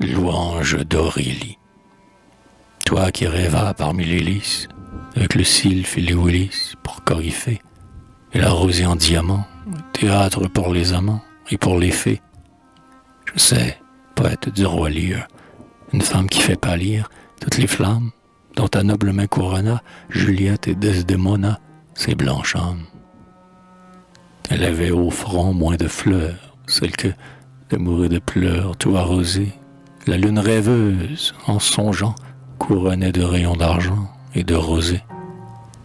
louange d'Aurélie. Toi qui rêvas parmi les lys, avec le sylphe et les Willis pour Coryphée, et la rosée en diamant, théâtre pour les amants et pour les fées. Je sais, poète du roi Lear, une femme qui fait pâlir toutes les flammes dont ta noble main couronna Juliette et Desdemona, ces blanches âmes. Elle avait au front moins de fleurs, celle que, de mourir de pleurs, tout arrosé, la lune rêveuse, en songeant, couronnait de rayons d'argent et de rosée.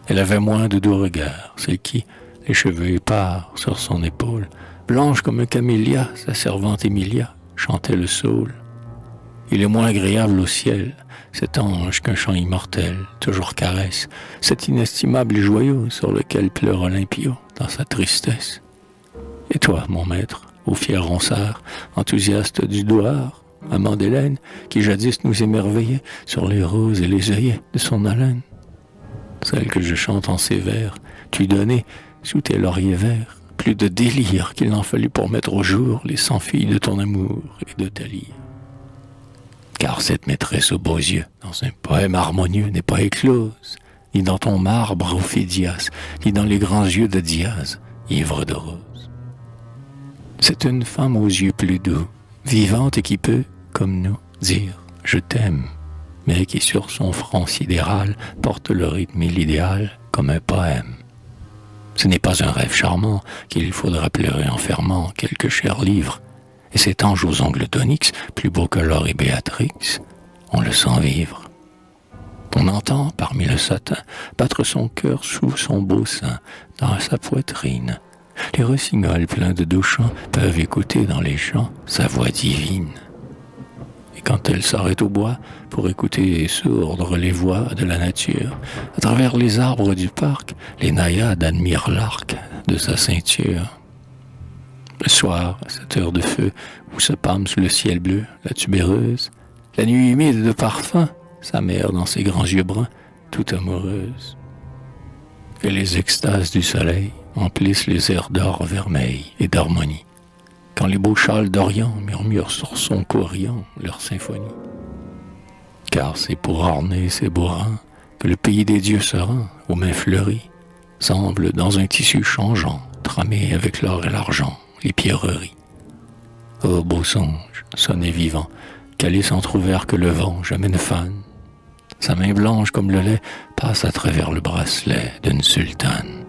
Elle avait moins de doux regards, celle qui, les cheveux épars sur son épaule, blanche comme un camélia, sa servante Emilia, chantait le saule. Il est moins agréable au ciel, cet ange qu'un chant immortel, toujours caresse, cet inestimable joyau sur lequel pleure Olympio dans sa tristesse. Et toi, mon maître, ô fier ronsard, enthousiaste du doar, amant d'Hélène, qui jadis nous émerveillait sur les roses et les œillets de son haleine. Celle que je chante en ces vers, tu donnais, sous tes lauriers verts, plus de délire qu'il n'en fallut pour mettre au jour les 100 filles de ton amour et de ta lyre. Car cette maîtresse aux beaux yeux, dans un poème harmonieux, n'est pas éclose, ni dans ton marbre Ophidias, ni dans les grands yeux de Diaz, ivre de rose. C'est une femme aux yeux plus doux, vivante et qui peut, comme nous, dire « je t'aime », mais qui sur son front sidéral porte le rythme et l'idéal comme un poème. Ce n'est pas un rêve charmant qu'il faudra pleurer en fermant quelques chers livres, et cet ange aux ongles d'onyx, plus beau que l'or et Béatrix, on le sent vivre. On entend, parmi le satin, battre son cœur sous son beau sein, dans sa poitrine. Les rossignols pleins de doux chants peuvent écouter dans les champs sa voix divine. Et quand elle s'arrête au bois pour écouter sourdre les voix de la nature, à travers les arbres du parc, les naïades admirent l'arc de sa ceinture. Le soir, à cette heure de feu, où se pâme sous le ciel bleu la tubéreuse, la nuit humide de parfum, sa mère dans ses grands yeux bruns, toute amoureuse. Et les extases du soleil emplissent les airs d'or vermeil et d'harmonie, quand les beaux châles d'Orient murmurent sur son cou riant leur symphonie. Car c'est pour orner ces beaux rangs que le pays des dieux sereins, aux mains fleuries, semble dans un tissu changeant, tramé avec l'or et l'argent, les pierreries. Ô beau songe, sonnet vivant, calice entrouvert que le vent jamais ne fane. Sa main blanche comme le lait passe à travers le bracelet d'une sultane.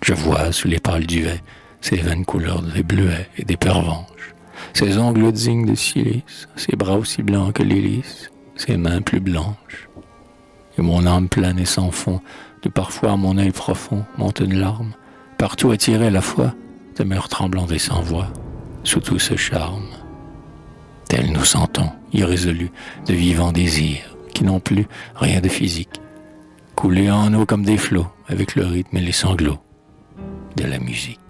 Je vois sous les pâles duets ses veines couleur des bleuets et des pervenches, ses ongles dignes de silice, ses bras aussi blancs que les lys, ses mains plus blanches. Et mon âme plane et sans fond, de parfois à mon œil profond monte une larme, partout attirée à la fois, demeure tremblante et sans voix, sous tout ce charme. Tels nous sentons, irrésolus, de vivants désirs, qui n'ont plus rien de physique, couler en nous comme des flots, avec le rythme et les sanglots de la musique.